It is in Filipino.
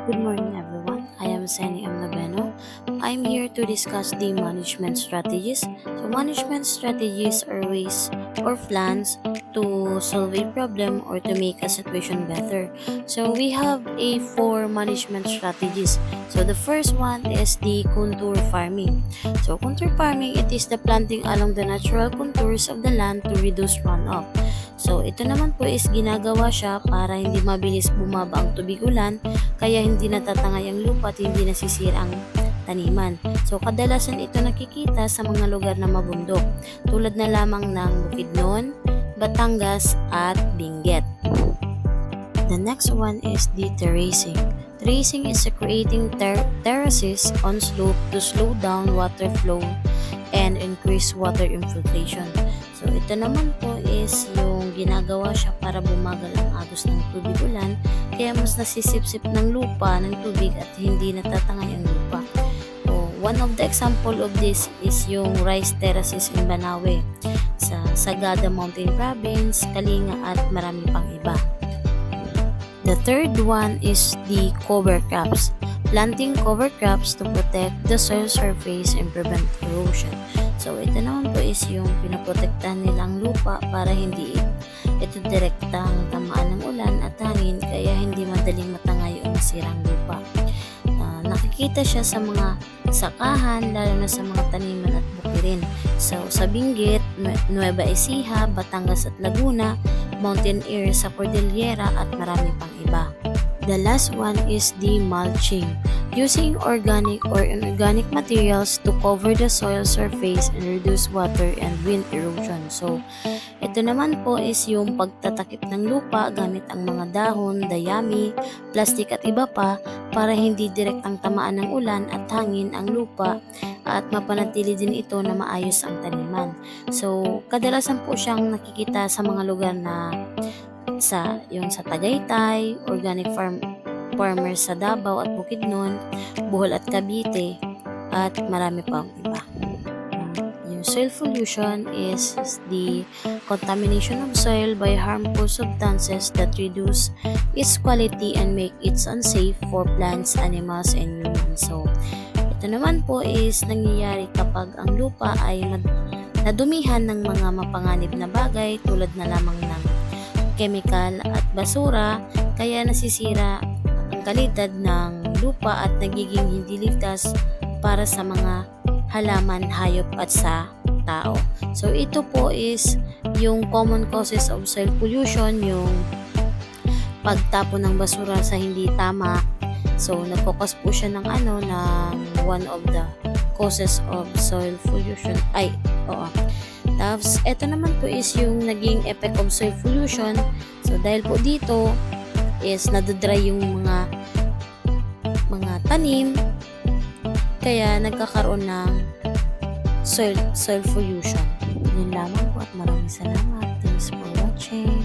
Good morning everyone, I am Seni M. Nabeno. I'm here to discuss the management strategies. So management strategies are ways or plans to solve a problem or to make a situation better. So we have four management strategies. So the first one is the contour farming. So contour farming, it is the planting along the natural contours of the land to reduce runoff. So ito naman po is ginagawa siya para hindi mabilis bumaba ang tubig ulan, kaya hindi natatangay ang lupa at hindi nasisira ang taniman. So kadalasan ito nakikita sa mga lugar na mabundok, tulad na lamang ng Bukidnon, Batangas at Benguet. The next one is the terracing. Terracing is creating terraces on slope to slow down water flow and increase water infiltration. So ito naman po is yung ginagawa siya para bumagal ang agos ng tubig ulan, kaya mas nasisipsip ng lupa ng tubig at hindi natatangay ang lupa. So one of the example of this is yung rice terraces in Banawe, sa Sagada Mountain Province, Kalinga at marami pang iba. The third one is the cover crops. Planting cover crops to protect the soil surface and prevent erosion. So ito naman po is yung pinaprotektahan nilang lupa para hindi ito direktang tamaan ng ulan at hangin, kaya hindi madaling matangay o masirang lupa. Nakikita siya sa mga sakahan, lalo na sa mga taniman at bukirin. So sa Benguet, Nueva Ecija, Batangas at Laguna, mountain areas sa Cordillera at marami pang iba. The last one is the mulching. Using organic or inorganic materials to cover the soil surface and reduce water and wind erosion. So, ito naman po is yung pagtatakip ng lupa gamit ang mga dahon, dayami, plastic at iba pa para hindi direktang tamaan ng ulan at hangin ang lupa at mapanatili din ito na maayos ang taniman. So, kadalasan po siyang nakikita sa mga lugar na sa Tagaytay, organic farmers sa Davao at Bukidnon, Bohol at Cavite, at marami pang iba. Yung soil pollution is the contamination of soil by harmful substances that reduce its quality and make it unsafe for plants, animals, and humans. So, ito naman po is nangyayari kapag ang lupa ay nadumihan ng mga mapanganib na bagay tulad na lamang ng chemical at basura, kaya nasisira ang kalidad ng lupa at nagiging hindi ligtas para sa mga halaman, hayop at sa tao. So ito po is yung common causes of soil pollution, yung pagtapon ng basura sa hindi tama. So nagkukos po siya ng one of the causes of soil pollution. Tapos, ito naman po is yung naging effect of soil pollution. So, dahil po dito is nadadry yung mga tanim, kaya nagkakaroon ng soil pollution. Yun lamang po at maraming salamat. Thanks for watching.